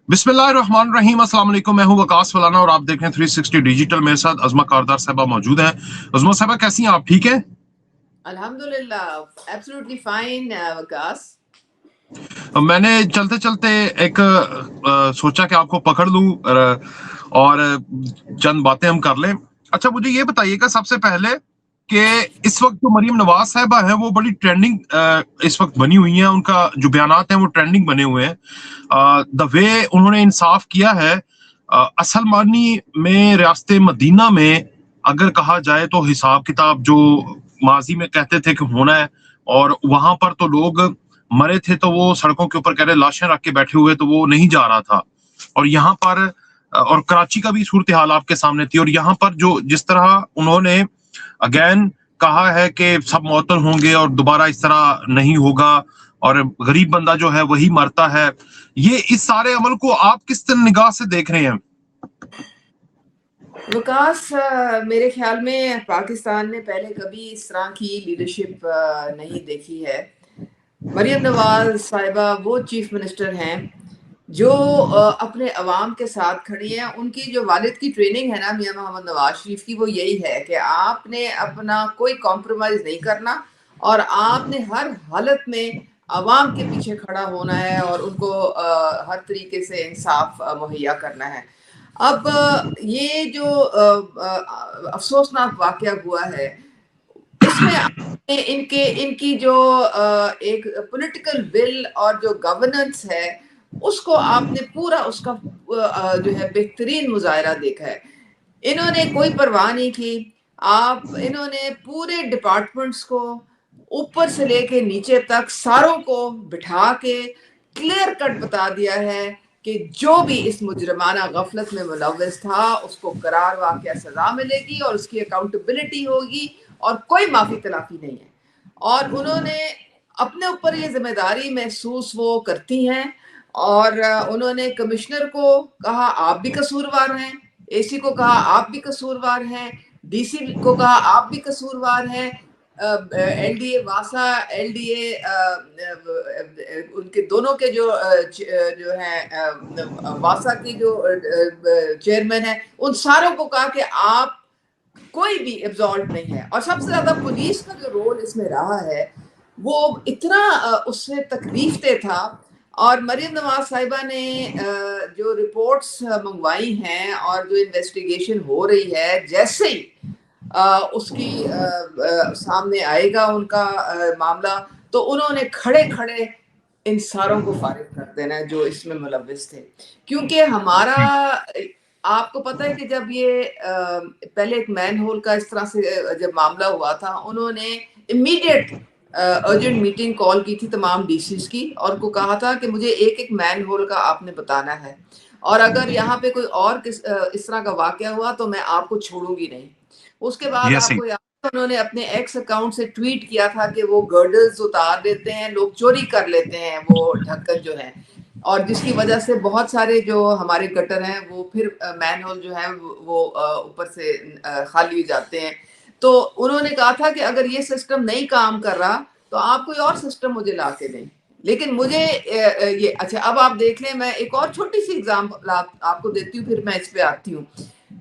बिस्मिल्लाहिर्रहमानिर्रहीम। अस्सलाम वालेकुम। मैं हूं वकास फलाना और आप देख रहे हैं 360 डिजिटल। मेरे साथ अजमा कारदार साहबा मौजूद हैं। अजमा साहबा कैसी हैं आप? ठीक हैं? अल्हम्दुलिल्लाह, एब्सोल्युटली फाइन वकास। मैंने चलते चलते एक सोचा कि आपको पकड़ लूं और चंद बातें हम कर लें। अच्छा, मुझे ये बताइएगा सबसे पहले कि इस वक्त जो मरीम नवाज साहबा हैं वो बड़ी ट्रेंडिंग इस वक्त बनी हुई हैं। उनका जो बयानात हैं वो ट्रेंडिंग बने हुए हैं। द वे उन्होंने इंसाफ किया है, असल मानी में रियासत मदीना में अगर कहा जाए तो हिसाब किताब जो माजी में कहते थे कि होना है, और वहां पर तो लोग मरे थे तो वो सड़कों के ऊपर कह रहे लाशें रख के बैठे हुए, तो वो नहीं जा रहा था। और यहाँ पर और कराची का भी सूरत हाल आपके सामने थी। और यहाँ पर जो जिस तरह उन्होंने अगेन कहा है कि सब मुअत्तल होंगे और दोबारा इस तरह नहीं होगा और गरीब बंदा जो है वही मरता है, ये इस सारे अमल को आप किस तरह निगाह से देख रहे हैं? वकास, मेरे ख्याल में पाकिस्तान ने पहले कभी इस तरह की लीडरशिप नहीं देखी है। मरीम नवाज साहिबा वो चीफ मिनिस्टर हैं जो अपने अवाम के साथ खड़ी हैं। उनकी जो वालिद की ट्रेनिंग है ना मियां मोहम्मद नवाज शरीफ की, वो यही है कि आपने अपना कोई कॉम्प्रोमाइज नहीं करना और आपने हर हालत में अवाम के पीछे खड़ा होना है और उनको हर तरीके से इंसाफ मुहैया करना है। अब ये जो अफसोसनाक वाकया हुआ है, इसमें इनके इनकी जो एक पॉलिटिकल विल और जो गवर्नेंस है, उसको आपने पूरा उसका जो है बेहतरीन मुजाहरा देखा है। इन्होंने कोई परवाह नहीं की। इन्होंने पूरे डिपार्टमेंट्स को ऊपर से लेके नीचे तक सारों को बिठा के क्लियर कट बता दिया है कि जो भी इस मुजरमाना गफलत में मुलव्वस था उसको करार वाक़या सजा मिलेगी और उसकी अकाउंटेबिलिटी होगी और कोई माफी तलाफी नहीं है। और उन्होंने अपने ऊपर ये जिम्मेदारी महसूस वो करती हैं और उन्होंने कमिश्नर को कहा आप भी कसूरवार हैं, एसी को कहा आप भी कसूरवार हैं, डीसी को कहा आप भी कसूरवार हैं, एलडीए वासा, एलडीए उनके दोनों के जो है वासा की जो चेयरमैन है, उन सारों को कहा कि आप कोई भी एब्जॉल्व नहीं है। और सबसे ज्यादा पुलिस का जो रोल इसमें रहा है वो इतना उससे तकलीफ दे था। और मरीम नवाज साहिबा ने जो रिपोर्ट्स मंगवाई हैं और जो इन्वेस्टिगेशन हो रही है, जैसे ही उसकी सामने आएगा उनका मामला, तो उन्होंने खड़े खड़े इन सारों को फारिग कर देना है जो इसमें मुलव्विस थे। क्योंकि हमारा, आपको पता है कि जब ये पहले एक मैन होल का इस तरह से जब मामला हुआ था, उन्होंने इमीडिएट अर्जेंट मीटिंग कॉल की थी तमाम डीसीज की और को कहा था कि मुझे एक एक मैन होल का आपने बताना है और अगर यहाँ पे कोई और इस तरह का वाकया हुआ तो मैं आपको छोड़ूंगी नहीं। उसके बाद आपको याद, उन्होंने अपने एक्स अकाउंट से ट्वीट किया था कि वो गर्डल्स उतार देते हैं, लोग चोरी कर लेते हैं वो ढक्कन जो है, और जिसकी वजह से बहुत सारे जो हमारे गटर हैं वो फिर मैन होल जो है वो ऊपर से खाली हो जाते हैं। तो उन्होंने कहा था कि अगर ये सिस्टम नहीं काम कर रहा तो आप कोई और सिस्टम मुझे ला के दें। लेकिन मुझे ये, अच्छा अब आप देख लें, मैं एक और छोटी सी एग्जाम्पल आपको देती हूँ, फिर मैं इस पे आती हूँ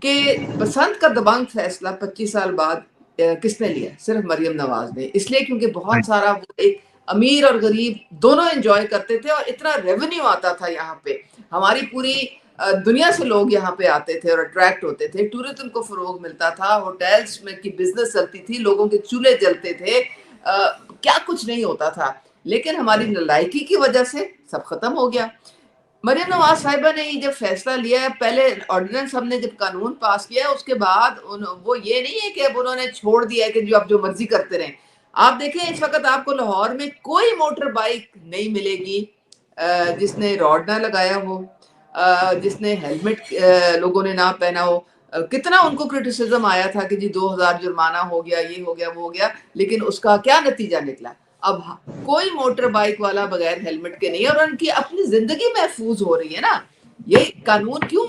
कि बसंत का दबंग फैसला 25 साल बाद किसने लिया? सिर्फ मरियम नवाज ने। इसलिए क्योंकि बहुत सारा वो एक अमीर और गरीब दोनों एंजॉय करते थे और इतना रेवेन्यू आता था यहाँ पे, हमारी पूरी दुनिया से लोग यहाँ पे आते थे और अट्रैक्ट होते थे, टूरिज्म को फरोग मिलता था, होटल्स में की बिजनेस चलती थी, लोगों के चूल्हे जलते थे, क्या कुछ नहीं होता था। लेकिन हमारी नलायकी की वजह से सब खत्म हो गया। मरियम नवाज साहिबा ने जब फैसला लिया है, पहले ऑर्डिनेंस हमने जब कानून पास किया है उसके बाद वो ये नहीं है कि अब उन्होंने छोड़ दिया है कि जो आप जो मर्जी करते रहें। आप देखें इस वक्त आपको लाहौर में कोई मोटर बाइक नहीं मिलेगी जिसने रॉड ना लगाया हो, जिसने हेलमेट लोगों ने ना पहना हो। कितना उनको क्रिटिसिज्म आया था कि जी 2000 जुर्माना हो गया, ये हो गया, वो हो गया, लेकिन उसका क्या नतीजा निकला? अब कोई मोटर बाइक वाला बगैर हेलमेट के नहीं, और उनकी अपनी जिंदगी महफूज हो रही है ना। ये कानून क्यों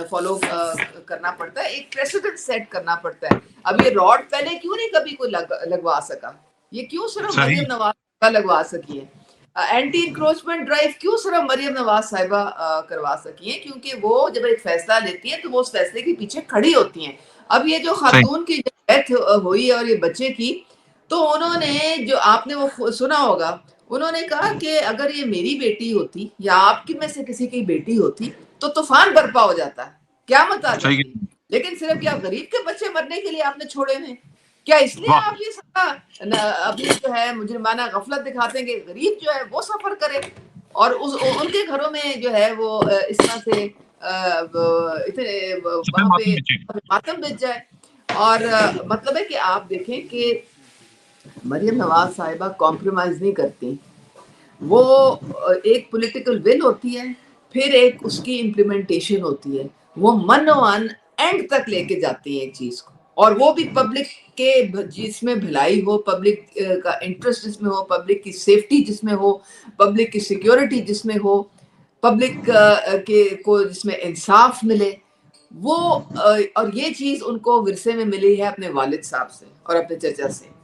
फॉलो करना पड़ता है? एक प्रेसिडेंट सेट करना पड़ता है। अब ये रॉड पहले क्यों नहीं कभी कोई लगवा सका? ये क्यों सिर्फ मरियम नवाज का लगवा सकी है? एंटी इंक्रोचमेंट ड्राइव क्यों सिर्फ मरियम नवाज साहिबा करवा सकी हैं, क्योंकि वो जब एक फैसला लेती हैं तो वो उस फैसले के पीछे खड़ी होती हैं। अब ये जो सही। खातून की डेथ हुई और ये बच्चे की, तो उन्होंने जो आपने वो सुना होगा, उन्होंने कहा कि अगर ये मेरी बेटी होती या आपकी में से किसी की बेटी होती तो तूफान बर्पा हो जाता, क़यामत आ सही। जाती, लेकिन सिर्फ क्या गरीब के बच्चे मरने के लिए आपने छोड़े हैं? क्या इसलिए वाह। आप ये सारा अभी जो है मुजरिमाना गफलत दिखाते हैं कि गरीब जो है वो सफर करे और उनके घरों में जो है वो इस तरह से इतने सफेद वहां मातम पे बिछे। मातम बिछ जाए। और मतलब है कि आप देखें कि मरियम नवाज साहिबा कॉम्प्रोमाइज नहीं करती, वो एक पॉलिटिकल विल होती है, फिर एक उसकी इम्प्लीमेंटेशन होती है, वो मनोवन एंड तक लेके जाती है एक चीज को, और वो भी पब्लिक के जिसमें भलाई हो, पब्लिक का इंटरेस्ट जिसमें हो, पब्लिक की सेफ्टी जिसमें हो, पब्लिक की सिक्योरिटी जिसमें हो, पब्लिक के को जिसमें इंसाफ मिले, वो और ये चीज उनको विरसे में मिली है अपने वालिद साहब से और अपने चचा से।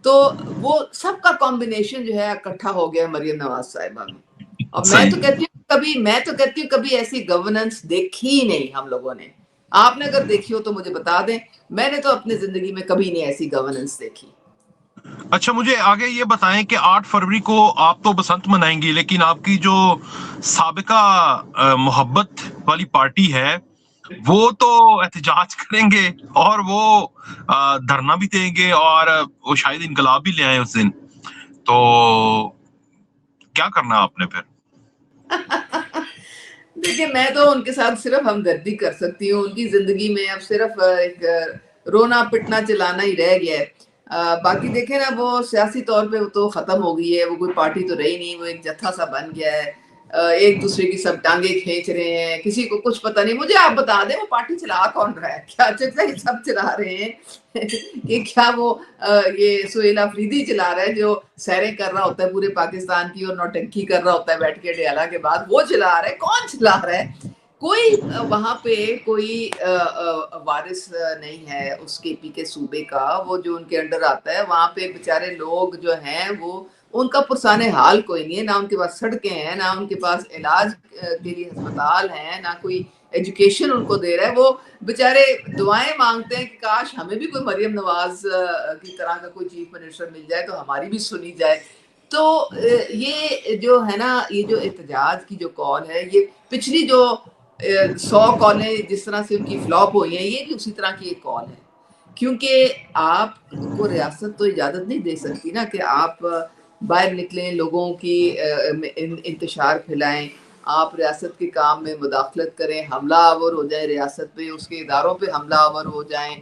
तो वो सबका कॉम्बिनेशन जो है इकट्ठा हो गया मरियम नवाज साहिबा में। और मैं सही। तो कहती हूँ कभी ऐसी गवर्नेंस देखी ही नहीं हम लोगों ने। आपने अगर देखी हो तो मुझे बता दें, मैंने तो अपनी जिंदगी में कभी नहीं ऐसी गवर्नेंस देखी। अच्छा, मुझे आगे ये बताएं कि 8 फरवरी को आप तो बसंत मनाएंगी, लेकिन आपकी जो साबिका मोहब्बत वाली पार्टी है वो तो एहतजाज करेंगे और वो धरना भी देंगे और वो शायद इनकलाब भी ले आए उस दिन। तो क्या करना आपने फिर? देखिए, मैं तो उनके साथ सिर्फ हमदर्दी कर सकती हूँ। उनकी जिंदगी में अब सिर्फ एक रोना पिटना चिल्लाना ही रह गया है। बाकी देखें ना, वो सियासी तौर पे वो तो खत्म हो गई है, वो कोई पार्टी तो रही नहीं, वो एक जत्था सा बन गया है। एक दूसरे की सब टांगे खींच रहे हैं, किसी को कुछ पता नहीं। मुझे आप बता दें वो पार्टी चला कौन रहा है? क्या चचा ये सब चला रहे हैं कि क्या वो ये सुहेल अफरीदी चला रहा है जो सैरें कर रहा होता है पूरे पाकिस्तान की और नौटंकी कर रहा होता है बैठ के डियाला के बाद, वो चला रहा है? कौन चला रहा है? कोई वहां पे कोई वारिस नहीं है उस केपी के सूबे का, वो जो उनके अंडर आता है। वहां पे बेचारे लोग जो हैं वो, उनका पुरसाने हाल कोई नहीं है, ना उनके पास सड़कें हैं, ना उनके पास इलाज के लिए अस्पताल हैं, ना कोई एजुकेशन उनको दे रहा है। वो बेचारे दुआएं मांगते हैं कि काश हमें भी कोई मरियम नवाज की तरह का कोई चीफ मिनिस्टर मिल जाए तो हमारी भी सुनी जाए। तो ये जो है ना, ये जो एहतजाज की जो कॉल है, ये पिछली जो 100 कॉलें जिस तरह से उनकी फ्लॉप हुई हैं, ये भी उसी तरह की एक कॉल है। क्योंकि आपको रियासत तो इजाजत नहीं दे सकती ना कि आप बाहर निकलें, लोगों की इंतशार फैलाएं, आप रियासत के काम में मुदाखलत करें, हमला आवर हो जाए रियासत पे, उसके इदारों पे हमला आवर हो जाएं,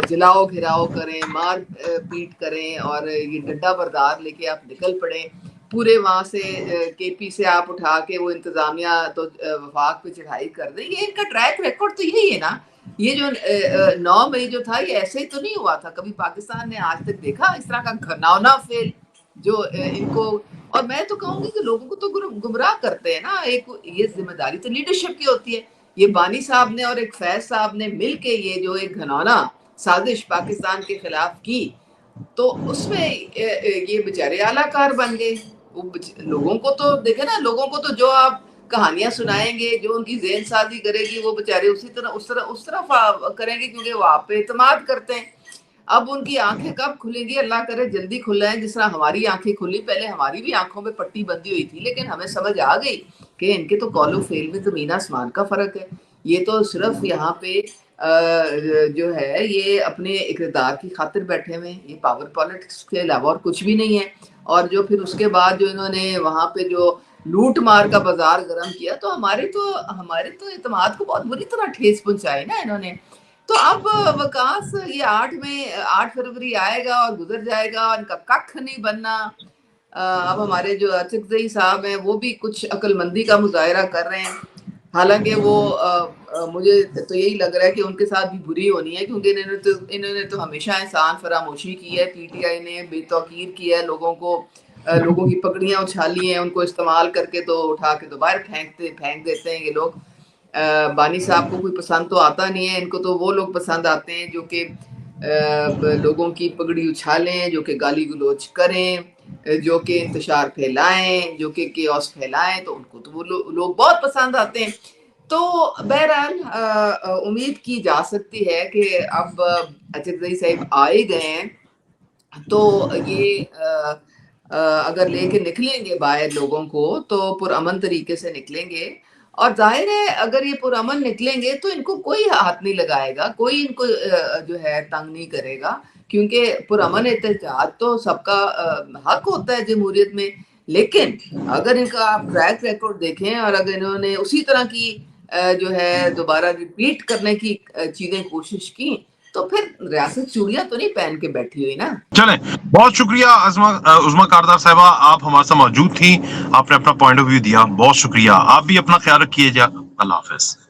जलाओ घिराओ करें, मार पीट करें और ये डंडा बरदार लेके आप निकल पड़े पूरे वहां से केपी से आप उठा के वो इंतजामिया तो वफाक पे चढ़ाई कर दें। ये इनका ट्रैक रिकॉर्ड तो यही है ना। ये जो 9 मई जो था, ये ऐसे ही तो नहीं हुआ था। कभी पाकिस्तान ने आज तक देखा इस तरह का घनावना फेल जो इनको। और मैं तो कहूंगी कि लोगों को तो गुमराह करते हैं ना। एक ये जिम्मेदारी तो लीडरशिप की होती है। ये बानी साहब ने और एक फैज साहब ने मिलके ये जो एक घनौना साजिश पाकिस्तान के खिलाफ की, तो उसमें ये बेचारे आलाकार बन गए। लोगों को तो देखे ना, लोगों को तो जो आप कहानियां सुनाएंगे, जो उनकी ज़हन साजी करेगी, वो बेचारे उस तरह करेंगे क्योंकि वो आप पे एतमाद करते हैं। अब उनकी आंखें कब खुलेंगी? अल्लाह करे जल्दी खुल जाए, जिस तरह हमारी आंखें खुली। पहले हमारी भी आंखों में पट्टी बंधी हुई थी, लेकिन हमें समझ आ गई कि इनके तो कौलो फेल में जमीन आसमान का फर्क है। ये तो सिर्फ यहाँ पे जो है ये अपने इक़्तिदार की खातिर बैठे हुए हैं। ये पावर पॉलिटिक्स के अलावा और कुछ भी नहीं है। और जो फिर उसके बाद जो इन्होंने वहां पे जो लूट मार का बाजार गर्म किया, तो हमारे तो एतमाद को बहुत बुरी तरह ठेस पहुंचाई ना इन्होंने। तो अब वकास ये 8 फरवरी आएगा और गुजर जाएगा, इनका कख नहीं बनना। अब हमारे जो अचकजई साहब हैं वो भी कुछ अक्लमंदी का मुजाहरा कर रहे हैं। हालांकि वो मुझे तो यही लग रहा है कि उनके साथ भी बुरी होनी है, क्योंकि इन्होंने तो हमेशा एहसान फरामोशी की है। पीटीआई ने बेतौकीर किया है लोगों को, लोगों की पगड़ियां उछाली हैं, उनको इस्तेमाल करके तो उठा के तो बाहर फेंक देते हैं ये लोग। बानी साहब को कोई पसंद तो आता नहीं है, इनको तो वो लोग पसंद आते हैं जो कि लोगों की पगड़ी उछालें, जो कि गाली गलोच करें, جو کہ انتشار پھیلائیں, جو کہ کیوس پھیلائیں, تو ان کو تو وہ لوگ بہت پسند آتے ہیں. تو بہرحال امید کی جا سکتی ہے کہ اب اچردئی صاحب آ ہی گئے ہیں تو یہ اگر لے کے نکلیں گے باہر لوگوں کو تو پرامن طریقے سے نکلیں گے, اور ظاہر ہے اگر یہ پرامن نکلیں گے تو ان کو کوئی ہاتھ نہیں لگائے گا, کوئی ان کو جو ہے تنگ نہیں کرے گا, کیونکہ پرامن احتجاج تو سب کا حق ہوتا ہے جمہوریت میں. لیکن اگر ان کا آپ ٹریک ریکارڈ دیکھیں اور اگر انہوں نے اسی طرح کی جو ہے دوبارہ ریپیٹ کرنے کی چیزیں کوشش کی تو پھر ریاست چوڑیاں تو نہیں پہن کے بیٹھی ہوئی نا. چلیں, بہت شکریہ عظما کاردار صاحبہ, آپ ہمارے ساتھ موجود تھیں, آپ نے اپنا پوائنٹ آف ویو دیا, بہت شکریہ. آپ بھی اپنا خیال رکھیے جا, اللہ حافظ.